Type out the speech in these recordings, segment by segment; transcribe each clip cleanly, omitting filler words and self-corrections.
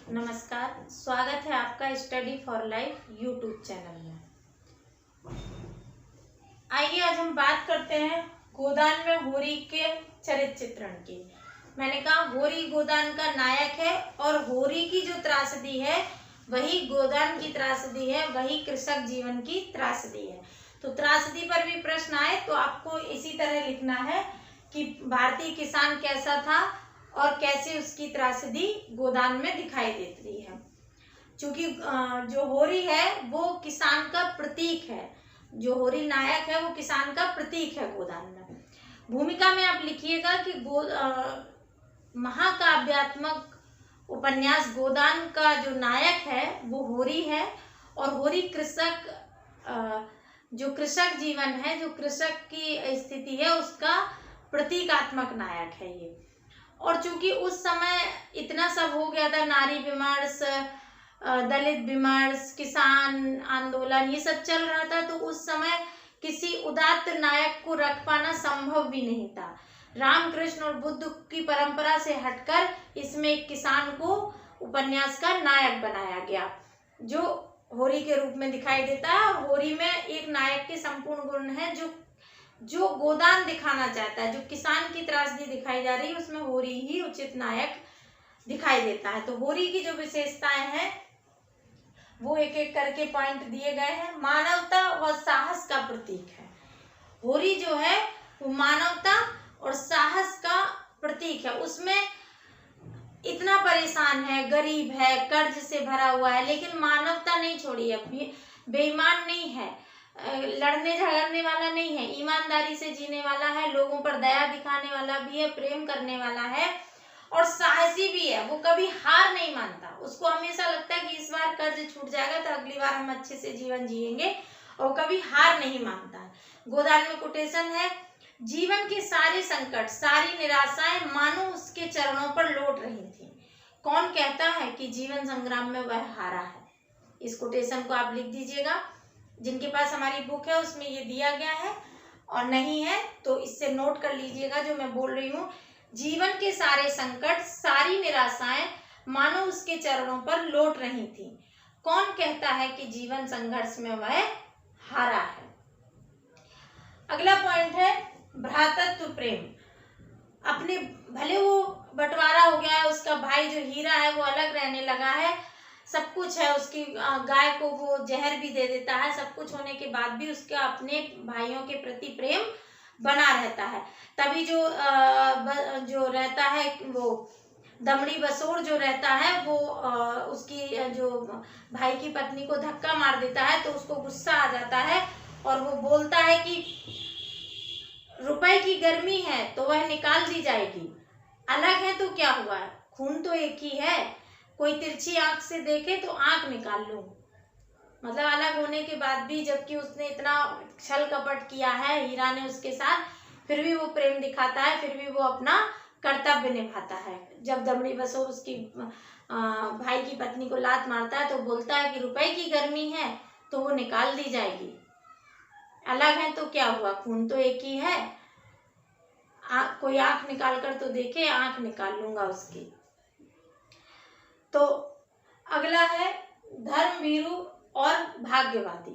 नमस्कार, स्वागत है आपका study for life YouTube channel में। आइए आज हम बात करते हैं गोदान में होरी के चरित्र चित्रण की। मैंने कहा होरी गोदान का नायक है और होरी की जो त्रासदी है वही गोदान की त्रासदी है, वही कृषक जीवन की त्रासदी है। तो त्रासदी पर भी प्रश्न आए तो आपको इसी तरह लिखना है कि भारतीय किसान कैसा था और कैसे उसकी त्रासदी गोदान में दिखाई देती है। क्योंकि जो होरी है वो किसान का प्रतीक है, जो होरी नायक है वो किसान का प्रतीक है गोदान में। भूमिका में आप लिखिएगा कि महाकाव्यात्मक उपन्यास गोदान का जो नायक है वो होरी है और होरी कृषक जो कृषक जीवन है, जो कृषक की स्थिति है उसका प्रतीकात्मक नायक है ये। और चूंकि उस समय इतना सब हो गया था, नारी विमर्श, दलित विमर्श, किसान आंदोलन, ये सब चल रहा था, तो उस समय किसी उदात्त नायक को रख पाना संभव भी नहीं था। रामकृष्ण और बुद्ध की परंपरा से हटकर इसमें एक किसान को उपन्यास का नायक बनाया गया, जो होरी के रूप में दिखाई देता है। और होरी में एक नायक के संपूर्ण गुण है, जो गोदान दिखाना चाहता है, जो किसान की त्रासदी दिखाई जा रही है, उसमें होरी ही उचित नायक दिखाई देता है। तो होरी की जो विशेषताएं हैं वो एक एक करके पॉइंट दिए गए हैं। मानवता व साहस का प्रतीक है। होरी जो है वो मानवता और साहस का प्रतीक है। उसमें इतना परेशान है, गरीब है, कर्ज से भरा हुआ है, लेकिन मानवता नहीं छोड़ी है, बेईमान नहीं है, लड़ने झगड़ने वाला नहीं है, ईमानदारी से जीने वाला है, लोगों पर दया दिखाने वाला भी है, प्रेम करने वाला है और साहसी भी है। वो कभी हार नहीं मानता। उसको हमेशा लगता है कि इस बार कर्ज छूट जाएगा तो अगली बार हम अच्छे से जीवन जिएंगे, और कभी हार नहीं मानता है। गोदान में कोटेशन है, जीवन के सारे संकट, सारी निराशाएं मानो उसके चरणों पर लौट रही थी। कौन कहता है कि जीवन संग्राम में वह हारा है? इस कोटेशन को आप लिख दीजिएगा। जिनके पास हमारी बुक है उसमें ये दिया गया है, और नहीं है तो इससे नोट कर लीजिएगा जो मैं बोल रही हूँ। जीवन के सारे संकट, सारी निराशाएं मानो उसके चरणों पर लौट रही थी। कौन कहता है कि जीवन संघर्ष में वह हारा है? अगला पॉइंट है भ्रातृत्व प्रेम। अपने भले वो बंटवारा हो गया है, उसका भाई जो हीरा है वो अलग रहने लगा है, सब कुछ है, उसकी गाय को वो जहर भी दे देता है, सब कुछ होने के बाद भी उसका अपने भाइयों के प्रति प्रेम बना रहता है। तभी जो रहता है वो दमड़ी बसोर जो रहता है वो उसकी जो भाई की पत्नी को धक्का मार देता है, तो उसको गुस्सा आ जाता है और वो बोलता है कि रुपए की गर्मी है तो वह निकाल दी जाएगी, अलग है तो क्या हुआ, खून तो एक ही है, कोई तिरछी आंख से देखे तो आंख निकाल लूं। मतलब अलग होने के बाद भी, जबकि उसने इतना छल कपट किया है हीरा ने उसके साथ, फिर भी वो प्रेम दिखाता है, फिर भी वो अपना कर्तव्य निभाता है। जब दमड़ी बसोर उसकी भाई की पत्नी को लात मारता है तो बोलता है कि रुपए की गर्मी है तो वो निकाल दी जाएगी, अलग है तो क्या हुआ, खून तो एक ही है, कोई आंख निकाल कर तो देखे, आंख निकाल लूंगा उसकी। तो अगला है धर्मवीरू और भाग्यवादी।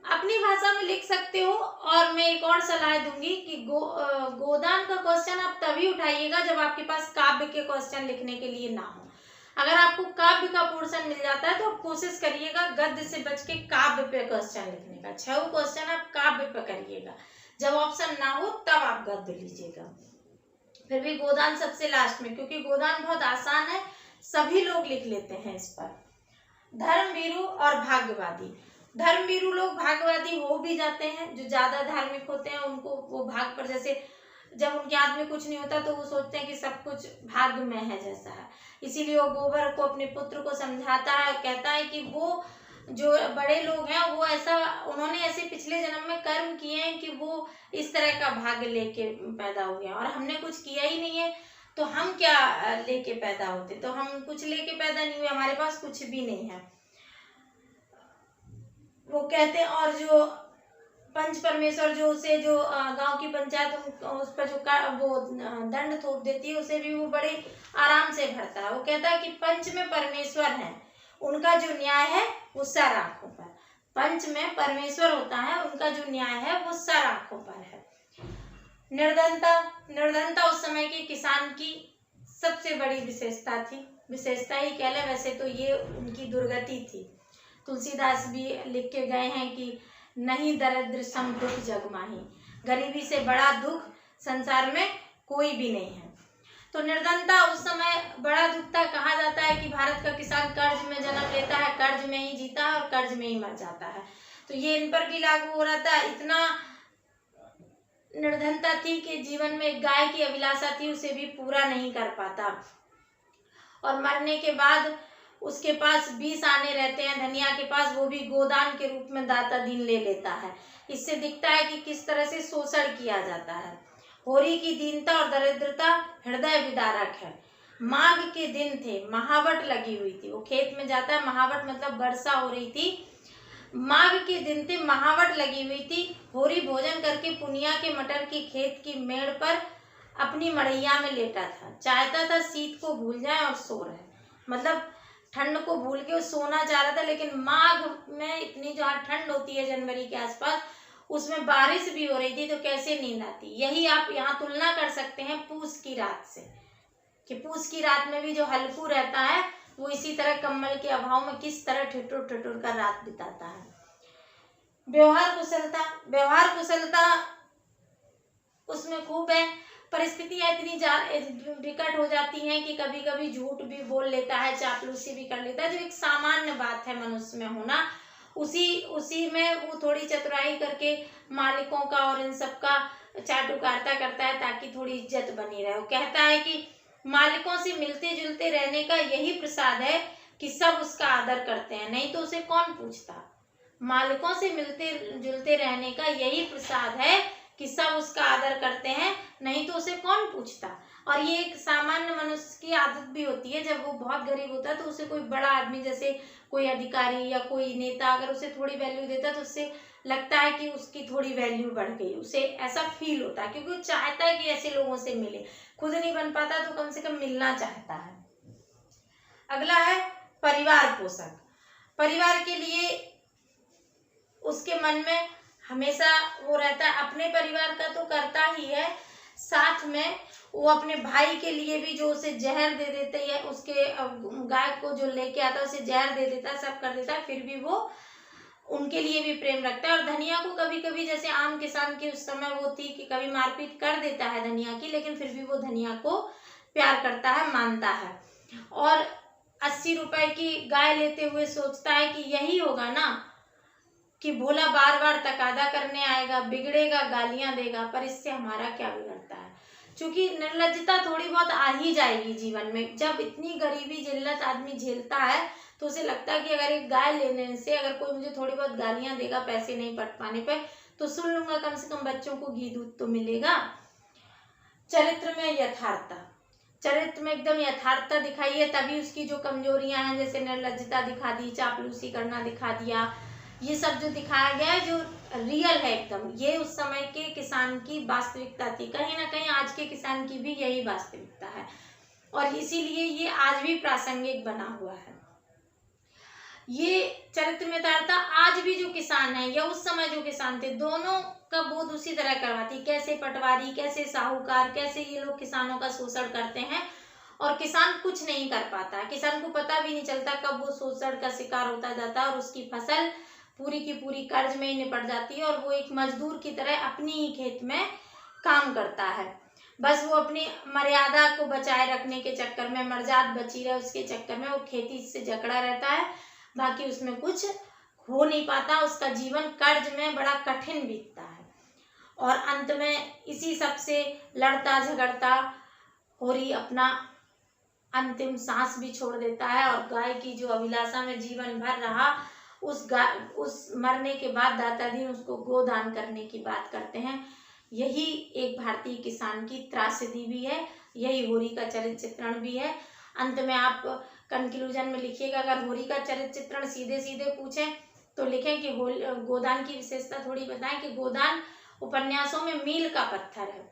अपनी भाषा में लिख सकते हो, और मैं एक और सलाह दूंगी कि गोदान का क्वेश्चन आप तभी उठाइएगा जब आपके पास काव्य के क्वेश्चन लिखने के लिए ना हो। अगर आपको काव्य का पोर्शन मिल जाता है तो आप कोशिश करिएगा गद्य से बच के काव्य पे क्वेश्चन लिखने का। 6 क्वेश्चन आप काव्य पे करिएगा, जब ऑप्शन ना हो तब आप गद्य लीजिएगा। फिर भी गोदान सबसे लास्ट में, क्योंकि गोदान बहुत आसान है, सभी लोग लिख लेते हैं इस पर। धर्मवीरू और भाग्यवादी। धर्मवीरू लोग भाग्यवादी हो भी जाते हैं, जो ज्यादा धार्मिक होते हैं उनको वो भाग पर, जैसे जब उनके हाथ में कुछ नहीं होता तो वो सोचते हैं कि सब कुछ भाग्य में है जैसा है, इसीलिए वो गोबर को अपने पुत्र को समझाता है, कहता है कि वो जो बड़े लोग हैं वो ऐसा, उन्होंने ऐसे पिछले जन्म में कर्म किए हैं कि वो इस तरह का भाग्य लेके पैदा हो गया, और हमने कुछ किया ही नहीं है तो हम क्या लेके पैदा होते, तो हम कुछ लेके पैदा नहीं हुए, हमारे पास कुछ भी नहीं है, वो कहते हैं। और जो पंच परमेश्वर जो उसे जो गांव की पंचायत उस पर जो वो दंड थोप देती है, उसे भी वो बड़े आराम से भरता है। वो कहता है कि पंच में परमेश्वर है, उनका जो न्याय है वो सर आंखों पर। पंच में परमेश्वर होता है, उनका जो न्याय है वो सर आंखों पर है। निर्धनता, निर्धनता उस समय के किसान की सबसे बड़ी विशेषता थी, विशेषता ही कह लें, वैसे तो ये उनकी दुर्गति थी। तुलसीदास भी लिख के गए हैं कि नहीं दरिद्र सम दुख जग माही, गरीबी से बड़ा दुख संसार में कोई भी नहीं है। तो निर्धनता उस समय बड़ा दुख था। कहा जाता है कि भारत का किसान कर्ज में जन्म लेता है, कर्ज में ही जीता है और कर्ज में ही मर जाता है। तो ये इन पर भी लागू हो रहा था। इतना निर्धनता थी कि जीवन में एक गाय की अभिलाषा थी, उसे भी पूरा नहीं कर पाता, और मरने के बाद उसके पास 20 आने रहते हैं धनिया के पास, वो भी गोदान के रूप में दाता दिन ले लेता है। इससे दिखता है कि किस तरह से शोषण किया जाता है। होरी की दीनता और दरिद्रता हृदय विदारक है। माघ के दिन थे, महावट लगी हुई थी, वो खेत में जाता है, महावट मतलब वर्षा हो रही थी। माघ के दिन थे, महावट लगी हुई थी। होरी भोजन करके पुनिया के मटर की खेत की मेड़ पर अपनी मड़ैया में लेटा था, चाहता था शीत को भूल जाए और सो रहे, मतलब ठंड को भूल के सोना चाह रहा था। लेकिन माघ में इतनी जहाँ ठंड होती है जनवरी के आसपास, उसमें बारिश भी हो रही थी, तो कैसे नींद आती। यही आप यहाँ तुलना कर सकते हैं पूस की रात से, कि पूस की रात में भी जो हल्कू रहता है वो इसी तरह कम्बल के अभाव में किस तरह ठिठुर ठिठुर कर रात बिताता है। व्यवहार कुशलता, व्यवहार कुशलता उसमें खूब है। परिस्थितियां इतनी विकट हो जाती हैं कि कभी कभी झूठ भी बोल लेता है, चापलूसी भी कर लेता है, जो एक सामान्य बात है मनुष्य में होना। उसी में वो थोड़ी चतुराई करके मालिकों का और इन सब का चाटुकारिता करता है ताकि थोड़ी इज्जत बनी रहे। वो कहता है कि मालिकों से मिलते जुलते रहने का यही प्रसाद है कि सब उसका आदर करते हैं, नहीं तो उसे कौन पूछता। मालिकों से मिलते जुलते रहने का यही प्रसाद है कि सब उसका आदर करते हैं, नहीं तो उसे कौन पूछता। और ये एक सामान्य मनुष्य की आदत भी होती है। जब वो बहुत गरीब होता है तो उसे कोई बड़ा आदमी, जैसे कोई अधिकारी या कोई नेता, अगर उसे थोड़ी वैल्यू देता है तो उससे लगता है कि उसकी थोड़ी वैल्यू बढ़ गई, उसे ऐसा फील होता है, क्योंकि वो चाहता है कि ऐसे लोगों से मिले। खुद नहीं बन पाता तो कम से कम मिलना चाहता है। अगला है परिवार पोषक। परिवार के लिए उसके मन में हमेशा वो रहता है, अपने परिवार का तो करता ही है, साथ में वो अपने भाई के लिए भी जो उसे जहर दे देते है, उसके गाय को जो लेके आता है उसे जहर दे देता है, सब कर देता है, फिर भी वो उनके लिए भी प्रेम रखता है। और धनिया को कभी कभी, जैसे आम किसान की उस समय वो थी कि कभी मारपीट कर देता है धनिया की, लेकिन फिर भी वो धनिया को प्यार करता है, मानता है। और 80 रुपए की गाय लेते हुए सोचता है कि यही होगा ना कि भोला बार बार तकादा करने आएगा, बिगड़ेगा, गालियां देगा, पर इससे हमारा क्या बिगड़ता है। क्योंकि निर्लज्जता थोड़ी बहुत आ ही जाएगी जीवन में। जब इतनी गरीबी जिल्लत आदमी झेलता है तो उसे लगता है कि अगर एक गाय लेने से अगर कोई मुझे थोड़ी बहुत गालियां देगा पैसे नहीं पट पाने पे, तो सुन लूंगा, कम से कम बच्चों को घी दूध तो मिलेगा। चरित्र में यथार्थता, चरित्र में एकदम यथार्थता दिखाई है, तभी उसकी जो कमजोरियां हैं, जैसे निर्लज्जता दिखा दी, चापलूसी करना दिखा दिया, ये सब जो दिखाया गया है जो रियल है एकदम, ये उस समय के किसान की वास्तविकता थी। कहीं ना कहीं आज के किसान की भी यही वास्तविकता है, और इसीलिए ये आज भी प्रासंगिक बना हुआ है। ये चरित्र में यथार्थता आज भी जो किसान है या उस समय जो किसान थे, दोनों का बोध उसी तरह करवाती। कैसे पटवारी, कैसे साहूकार, कैसे ये लोग किसानों का शोषण करते हैं और किसान कुछ नहीं कर पाता। किसान को पता भी नहीं चलता कब वो शोषण का शिकार होता जाता है और उसकी फसल पूरी की पूरी कर्ज में ही निपट जाती है, और वो एक मजदूर की तरह अपनी ही खेत में काम करता है। बस वो अपनी मर्यादा को बचाए रखने के चक्कर में, मर्यादा बची रहे उसके चक्कर में वो खेती से जकड़ा रहता है, बाकी उसमें कुछ हो नहीं पाता। उसका जीवन कर्ज में बड़ा कठिन बीतता है, और अंत में इसी सब से लड़ता झगड़ता होरी अपना अंतिम सांस भी छोड़ देता है। और गाय की जो अभिलाषा में जीवन भर रहा, उस मरने के बाद दाता दिन उसको गोदान करने की बात करते हैं। यही एक भारतीय किसान की त्रासदी भी है, यही होरी का चरित्र चित्रण भी है। अंत में आप कंक्लूजन में लिखिएगा, अगर होरी का चरित्र चित्रण सीधे सीधे पूछें तो लिखें कि गोदान की विशेषता थोड़ी बताएं कि गोदान उपन्यासों में मील का पत्थर है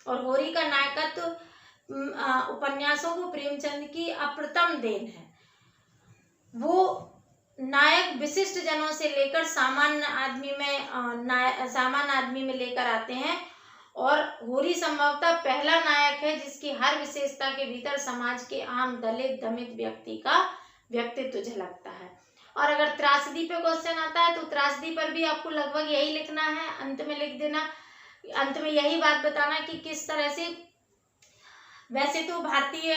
और होरी का नायकत्व उपन्यासों को प्रेमचंद की अप्रतम देन है। वो नायक विशिष्ट जनों से लेकर सामान्य आदमी में लेकर आते हैं और होरी संभवतः पहला नायक है जिसकी हर विशेषता के भीतर समाज के आम दलित दमित व्यक्ति का व्यक्तित्व झलकता है। और अगर त्रासदी पे क्वेश्चन आता है तो त्रासदी पर भी आपको लगभग यही लिखना है, अंत में लिख देना, अंत में यही बात बताना कि किस तरह से, वैसे तो भारतीय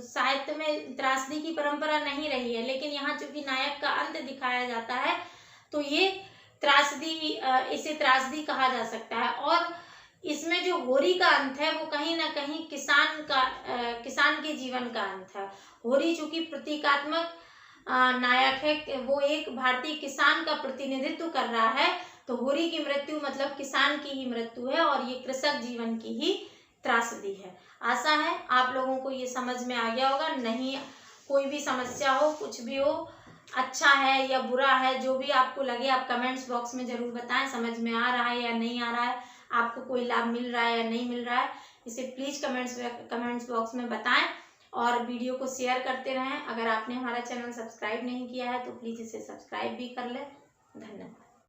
साहित्य में त्रासदी की परंपरा नहीं रही है, लेकिन यहाँ चूंकि नायक का अंत दिखाया जाता है तो ये त्रासदी, इसे त्रासदी कहा जा सकता है। और इसमें जो होरी का अंत है वो कहीं ना कहीं किसान के जीवन का अंत है। होरी चूंकि प्रतीकात्मक नायक है, वो एक भारतीय किसान का प्रतिनिधित्व कर रहा है, तो होरी की मृत्यु मतलब किसान की ही मृत्यु है और ये कृषक जीवन की ही त्रासदी है। आशा है आप लोगों को ये समझ में आ गया होगा। नहीं, कोई भी समस्या हो, कुछ भी हो, अच्छा है या बुरा है, जो भी आपको लगे आप कमेंट्स बॉक्स में जरूर बताएं। समझ में आ रहा है या नहीं आ रहा है, आपको कोई लाभ मिल रहा है या नहीं मिल रहा है, इसे प्लीज़ कमेंट्स बॉक्स में बताएं और वीडियो को शेयर करते रहें। अगर आपने हमारा चैनल सब्सक्राइब नहीं किया है तो प्लीज़ इसे सब्सक्राइब भी कर लें। धन्यवाद।